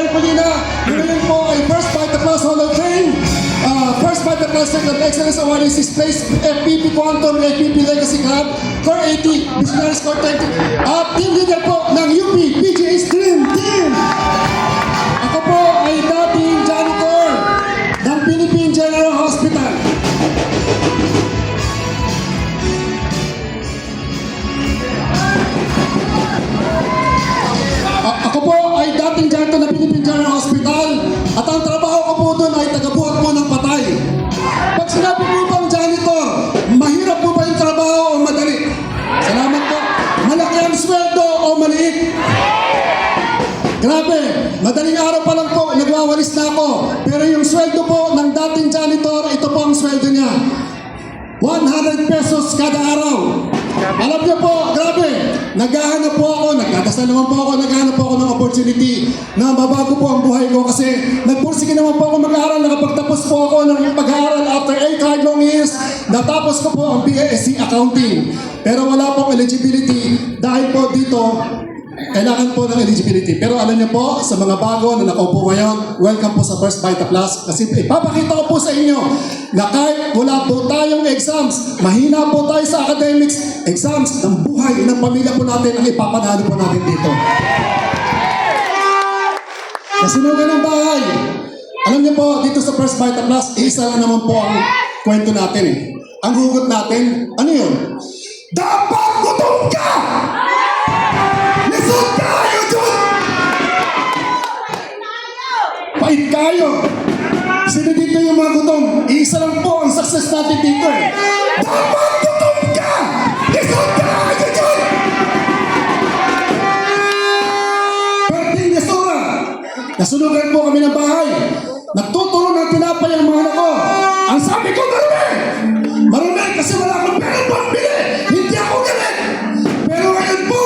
Manuel Colina, ngayon po ay First Fighter Plus Hall of Fame. First Fighter Plus Second Excellence Award is placed FPP Quantum, FPP Legacy Club, Core 80, Visionary Score 20. Team leader po ng UP, PGA Stream Team. Ako po ay dating janitor ng Philippine General Hospital. Ako po ay dating janitor ng Philippine General Hospital at ang trabaho ko po doon ay tagabuhat po ng patay. Pag sinabi po bang janitor, mahirap po ba yung trabaho o madali? Salamat po. Malaki ang sweldo o maliit? Grabe, madaling araw pa lang po, nagwawalis na ako. Pero yung sweldo po ng dating janitor, ito po ang sweldo niya. 100 pesos kada araw. Alam niyo po, grabe, naghahanap po ako, nagdadasal naman po ako, naghahanap po ako ng opportunity na mabago po ang buhay ko kasi nagpursige naman po ako mag-aaral, nakapagtapos po ako ng pag-aaral after 8 hard long years, natapos ko po ang BSc Accounting. Pero wala pong eligibility dahil po dito, kailangan po ng eligibility. Pero alam niyo po, sa mga bago na nakaupo ngayon, welcome po sa First Fighter Plus. Kasi ipapakita ko po sa inyo na kahit wala po tayong exams, mahina po tayo sa academics, exams ng buhay ng pamilya po natin ang ipapanalo po natin dito. Nasunugan ng bahay. Alam niyo po, dito sa First Fighter Plus, isa lang naman po ang kwento natin eh. Ang hugot natin, ano yun? Dapat gutom ka! Lisod tayo dun! Pait kayo! Sino dito yung mga gutom? Iisa lang po ang success natin dito eh. Dapat gutom ka! Lisod tayo dun! Perting Yasura! Nasunugan po kami ng bahay. Nagtuturo ng tinapay ang mga anak ko. Ang sabi ko, marumi! Marumi kasi wala akong perang pambili! Hindi ako galit! Pero ngayon po,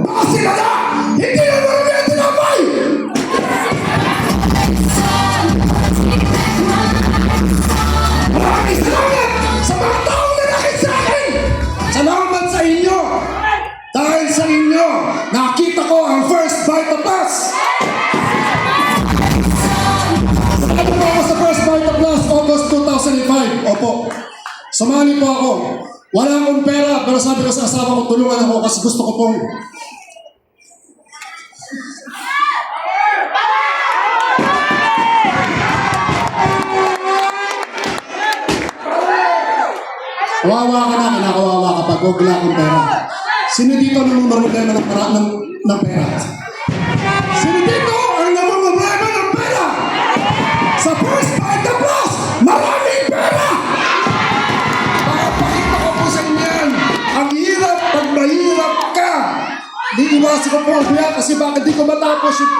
baka sila na! Hindi na marumi ang tinapay! Maraming salamat sa mga taong nanakit sa akin! Salamat sa inyo! Dahil sa inyo, nakita ko ang First Fighter Plus! Salamat po ako sa First Fighter Plus, August 2005. Opo. Sumali po ako. Wala akong pera, pero sabi ko sa asawa ko, tulungan ako kasi gusto ko pong kawawa ka na, kinakawawa ka pag wala akong pera. Sino dito ang namumroblema ng pera? Sino dito ang namumroblema ng pera? Sa First Fighter Plus, maraming pera! Pakapakita ko po sa inyo yan. Ang hirap pag mahirap ka. Iiwasin ko po ang buya kasi bakit di ko matapos yung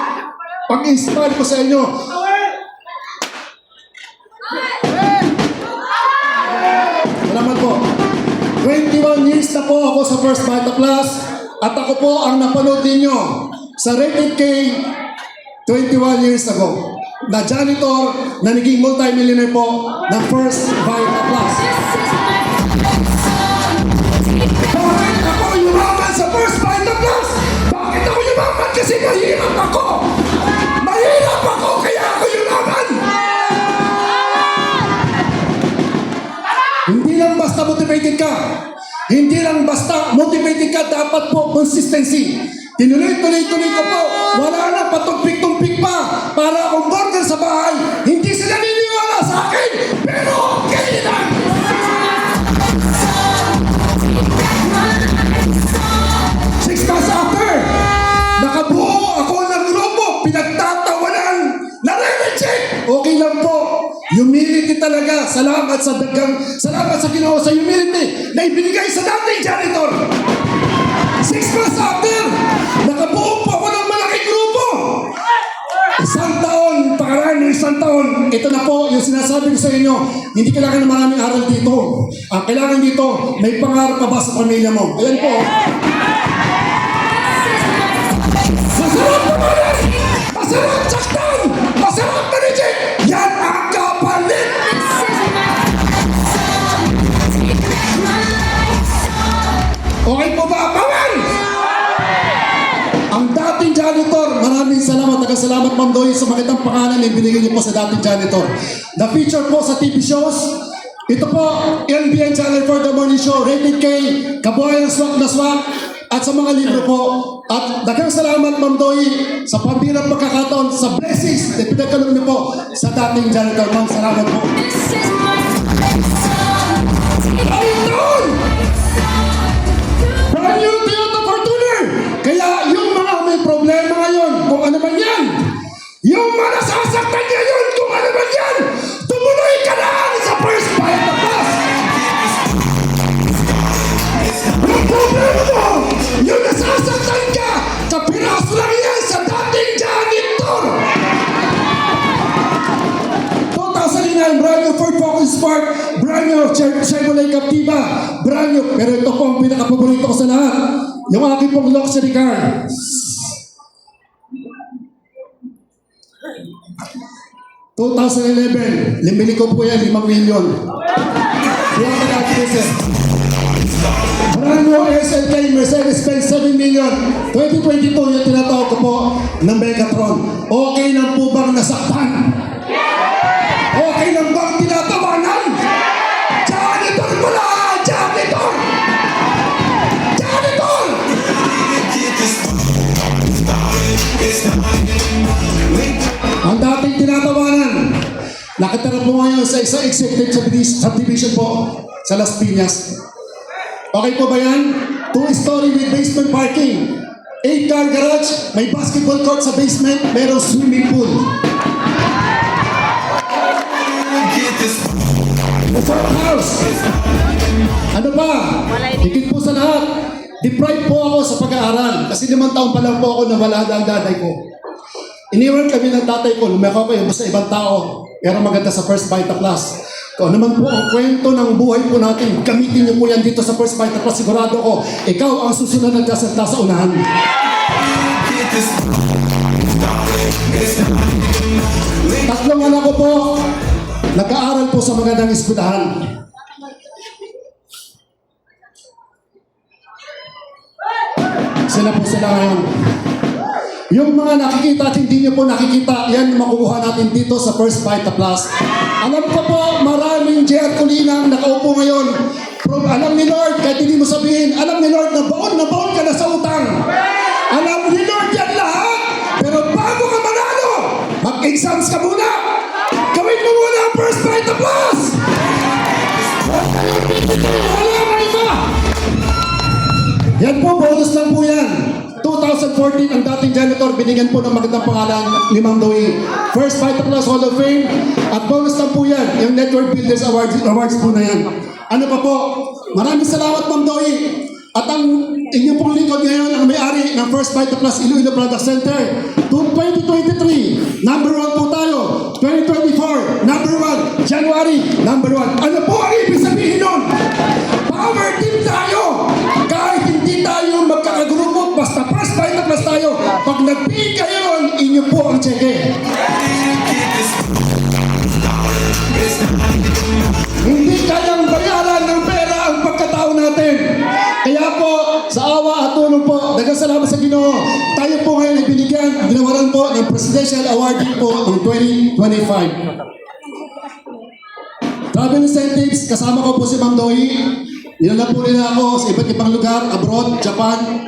pag-inspire ko sa inyo. Salamat po. 21 years na po ako sa First Fighter Plus at ako po ang napanood ninyo sa Rated K 21 years ago na janitor na naging multi-millionaire po ng First Fighter Plus. Bakit ako yumaman sa First Fighter Plus? Bakit ako yumaman? Kasi mahirap ako! Mahirap ako kaya ako yumaman! Hindi lang basta motivated ka. Hindi lang basta motivated ka, dapat po consistency. Tinuloy-tuloy-tuloy ko po. Wala na patumpik-tumpik pa. Para akong burger sa bahay. Hindi sila niniwala sa akin. Pero okay lang. 6 months after, nakabuo ako ng grupo. Pinagtatawanan. Nare-reject. Okay lang po. Humility talaga. Salamat sa dagang, salamat sa Ginoo sa humility na ibinigay sa dating janitor. 6 months after, nakabuo po ako ng malaking grupo. Isang taon, pakaraan ng isang taon, ito na po yung sinasabi ko sa inyo, hindi kailangan ng maraming aral dito. Ang kailangan dito, may pangarap ka ba sa pamilya mo? Ayan po. Masarap naman! Masarap saktan! Masarap manijik! Yan ang kapalit! Okay po ba? Bawal! Ang dating janitor, maraming salamat. Nagkasalamat, Ma'am Ma'am Doy, sa magandang pangalan na ibinigay niyo po sa dating janitor. The feature po sa TV shows, ito po, LBN Channel for the Morning Show, Rated K, Kabuhayan Swak na Swak, at sa mga libro po. At daghang salamat, Ma'am Doy, sa pambirang pagkakataon, sa blessings na pinagkaloob niyo po sa dating janitor. Ma'am, salamat po. Ayun! Brand new Toyota Fortuner! Kaya yung mga may problema ngayon, kung ano man yan, yung mga nasasaktan ngayon, kung ano man yan, tumuloy ka na sa first bite of us! Yung problema mo, yung nasasaktan ka, kapiraso lang yan sa dating janitor! 2009, brand new Ford Focus Spark, brand new Chevrolet Captiva, brand new, pero ito po ang pinaka-paborito ko sa lahat, yung aking pong luxury car. 2011, limili ko po yan, 5 million. Yung pinaka-pisa. Brand new SLK Mercedes-Benz 7 million. 2022 yung tinatawag ko po ng Megatron. Okay lang po bang nasaktan? Okay lang bang tinatawanan? Janitor pala! Janitor! Janitor! Ang dating tinatawanan, nakatara po ngayon sa isang executive subdivision po sa Las Piñas. Okay po ba yan? 2-story with basement parking. 8-car garage, may basketball court sa basement, mayroong swimming pool. The house. Ano ba? Higit po sa lahat, deprived po ako sa pag-aaral kasi 5 taon pa lang po ako nawala ang daday ko. Iniwan kami ng tatay ko, lumaki ko sa ibang tao, pero maganda sa First Vita Plus. Kung naman po ang kwento ng buhay po natin, gamitin niyo po yan dito sa First Vita Plus. Sigurado ko, ikaw ang susunod ng kasalta sa unahan. Tatlong anak ko po, nag-aaral po sa magandang eskwelahan. Sila po sila ngayon. Yung mga nakikita at hindi nyo po nakikita, yan makukuha natin dito sa First Vita Plus. Alam ko po, maraming J.R. Colina ang nakaupo ngayon. Alam ni Lord, kahit hindi mo sabihin, alam ni Lord na baon ka na sa utang. Alam ni Lord yan lahat. Pero bago ka manalo, mag-exams ka muna. Gawin mo muna ang First Vita Plus. Wala ka iba. Yan po, bonus lang po yan. 2014, ang dating janitor, binigyan po ng magandang pangalan ni Ma'am Doy. First Vita Plus Hall of Fame. At bonus lang po yan, yung Network Builders Awards po na yan. Ano pa po? Maraming salamat, Ma'am Doy. At ang inyong pong lingkod ngayon, ang may-ari ng First Vita Plus Iloilo Product Center. 2023, number 1 po tayo. 2024, number 1. January, number 1. Ano po ang ibig sabihin nun? Power team tayo! Kahit hindi tayo magkakagrupo, basta First Vita Plus tayo. Pag nag-pay kayo, inyo po ang cheque. Hindi kayang bayaran ng pera ang pagkatao natin. Kaya po, sa awa at tulong po, daghang salamat sa Ginoo. Tayo po ngayon ibinigyan, ginawaran po ng Presidential Award po ng 2025. Travel incentives, kasama ko po si Ma'am Doy. Dinala po nila ako sa iba't ibang lugar, abroad, Japan.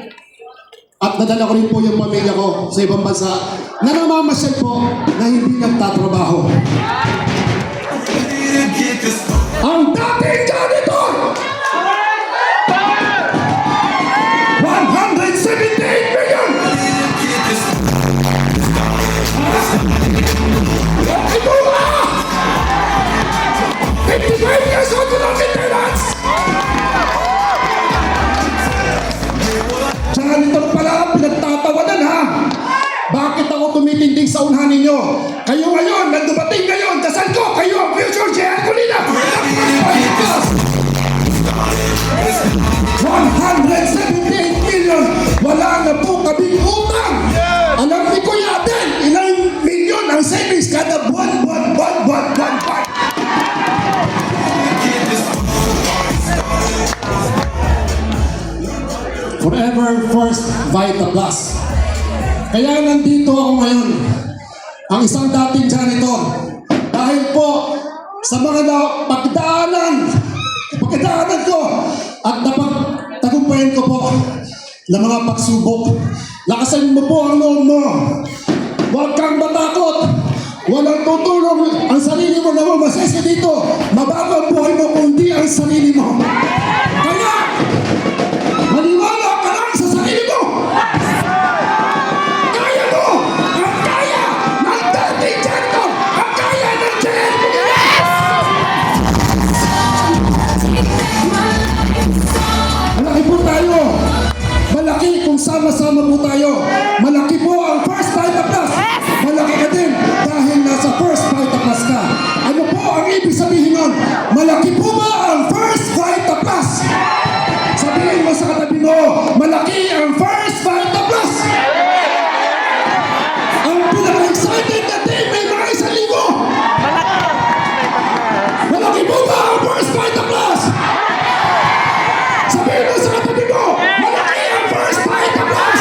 At nadala ko rin po yung pamilya ko sa ibang bansa na namamasyal po na hindi nagtatrabaho. Ang dating janitor! 178 million! Ito nga! 55 years old ng maintenance! Janitor pala, pinagtatawanan ha! Bakit ako tumitinding sa unahan ninyo? Kayo ngayon, nagdumating ngayon, dasal ko, kayo ang future J.R. Colina! 178 million! Wala na po kaming utang! Alam ni Kuya Aden, ilang milyon ang savings kada buwan. Forever First Vita Plus. Kaya nandito ako ngayon. ang isang dating janitor. Dahil po sa mga pagdaanan ko at napagtagumpayan ko po ng mga pagsubok. Lakasan mo po ang loob mo. Huwag kang matakot. Walang tutulong ang sarili mo na masisi dito. Mabago ang buhay mo kundi ang sarili mo. Kaya, maniwala ka lang sa sarili mo. Kaya mo! Ang kaya ng dating janitor! Ang kaya ng janitor! Malaki po tayo. Malaki kung sama-sama po tayo. Malaki po ang First Vita Plus. Malaki ka din dahil nasa First Vita Plus ka. Ano po ang ibig sabihin nun? Malaki po ba ang First Vita Plus? Sabihin mo sa katabi mo, malaki ang First Vita Plus. Ang pinaka-excited na team may mga 1,000. Malaki po ba ang First Vita Plus? Sabihin mo sa katabi mo, malaki ang First Vita Plus.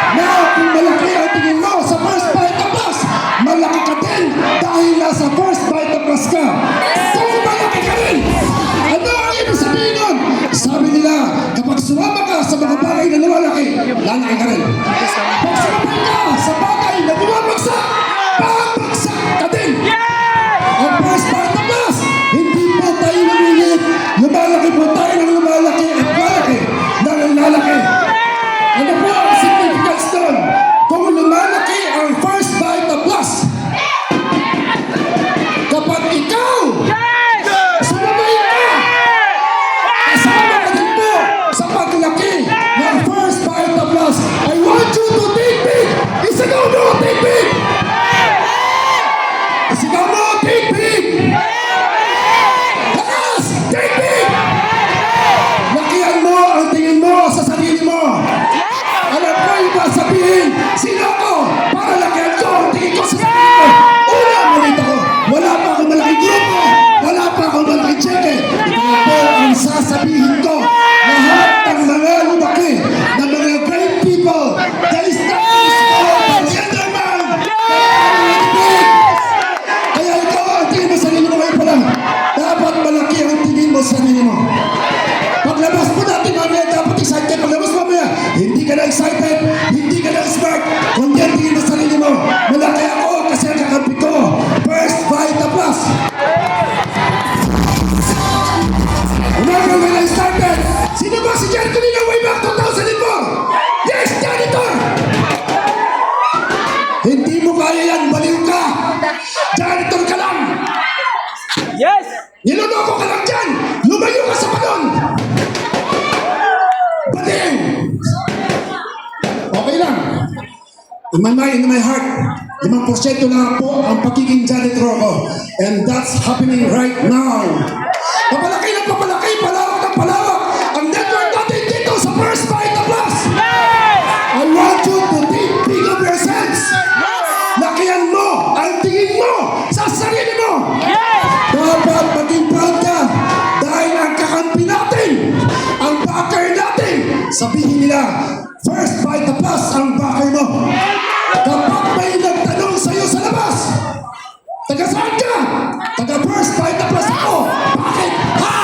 Now, kung malaki ang tingin mo sa First Vita Plus, malaki ka din dahil nasa First Vita Plus ka. Kung malaki ka rin, ano ang ibig sabihin nun? Sabi nila, kapag sumama ka sa mga bagay na lumalaki, lalaki ka rin. Pag sumama ka sa bagay na bumabagsak, babagsak ka din. Ang First Vita Plus, hindi po tayo lumilit. Lumalaki po tayo ng lumalaki at lalaki ng lalaki. Ano po ang significance doon? Kung lumalaki ang First Vita Plus, kapag ikaw sumabay ka, kasama ka din po sa paglaki ng First Vita Plus. I want you to think big! Isigaw mo, think big! Isigaw mo, think big! Lakas! Think big! Lakihan mo ang tingin mo sa sarili mo. Alam ko yung ba sabihin, sino ako para lakihan ko ang tingin ko sa sarili ko? Una, malita ko, wala pa akong malaking grupo, wala pa akong malaking cheque. Ito po ang sasabihin ko. Lahat ng mga lumaki, ng mga great people, they start to small, but gender man, kaya ikaw ang tingin mo sa sarili mo ngayon pa lang. Dapat malaki ang tingin mo sa sarili mo. Paglabas po natin mamaya, dapat excited. Paglabas mamaya, hindi ka na excited, hindi ka na smart, kundi ang tingin mo sa sarili mo. Malaki ako kasi ang kakampi ko. First Vita Plus. Remember when I started? Sino ba si Jan Colina way back 2004? Yes, janitor! Hindi mo kaya yan, baliw ka! Janitor ka lang! Yes! Niloloko ka lang dyan! Lumayo ka sa balon! Baliw! Okay lang. In my mind, in my heart, 5% lang po ang pagiging janitor ko. And that's happening right now. Papalaki ng papalaki, palawak ng palawak. Ang network natin dito sa First Vita Plus. I want you to think big of yourselves. Lakihan mo ang tingin mo sa sarili mo. Dapat maging proud ka dahil ang kakampi natin, ang backer natin, sabihin nila, First Vita Plus ang backer mo. Kapag may nagtanong sa'yo sa labas, taga saan ka? Taga First Vita Plus ako. Bakit? Ha?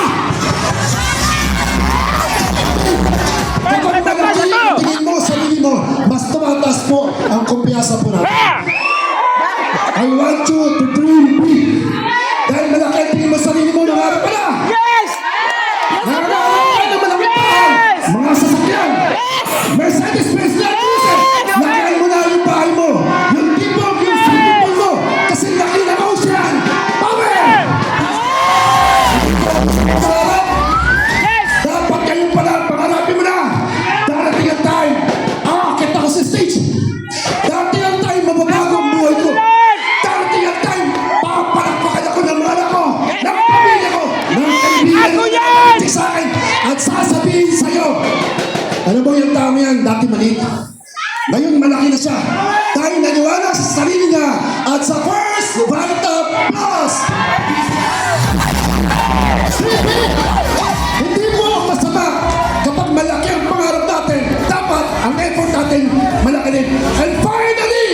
Kapag malaki ang tingin mo sa sarili mo, mas tumataas po ang kumpiyansa po natin. I want you to dream big. Dahil malaki ang tingin mo sa sarili mo, nangarap ka na. Yes! Nangarap ka na malaki pa. Mga sasakyan. Mercedes-Benz na cruiser. Lakihan mo na yung bahay mo. Yung tipong, yung swimming pool mo. Kasi laki ng ocean. Power! Pangarap. Dapat kayo pala, pangarapin mo na. Darating ang time. Aakit ako sa stage. Darating ang time, mababago ang buhay ko. Darating ang time, papalakpakan ako ng mga anak ko, ng pamilya ko, ng kaibigan ko na nakapagtik sa akin at sasabihin sa'yo. Ano ba yung tao yan? Dati maliit. Ngayon malaki na siya. Dahil naniwala sa sarili niya at sa First Vita Plus. Hindi po masama kapag malaki ang pangarap natin. Dapat ang effort natin malaki din. And finally,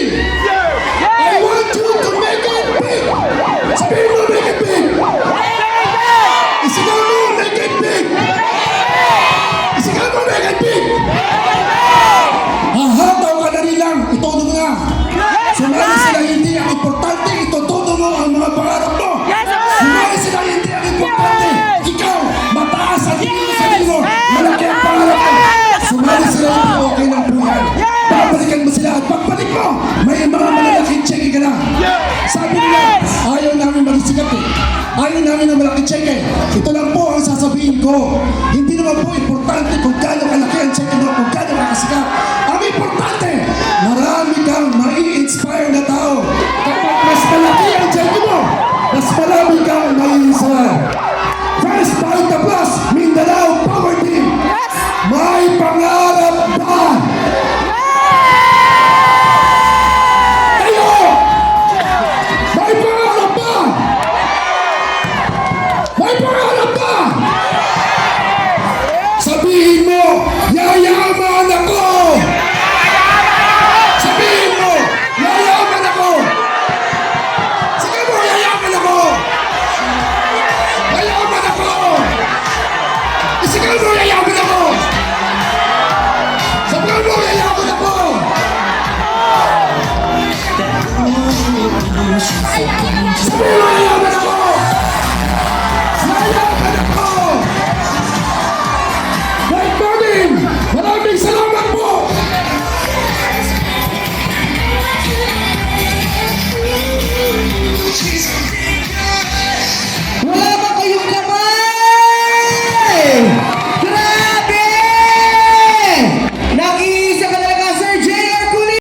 May mga malalaking cheque ka lang. Sabi nila, ayaw namin magsikat eh. Ayaw namin ng malaking cheque. Ito lang po ang sasabihin ko. Hindi naman po importante kung gaano kalaki ang cheque mo, kung gaano kakasikat. Ang importante, marami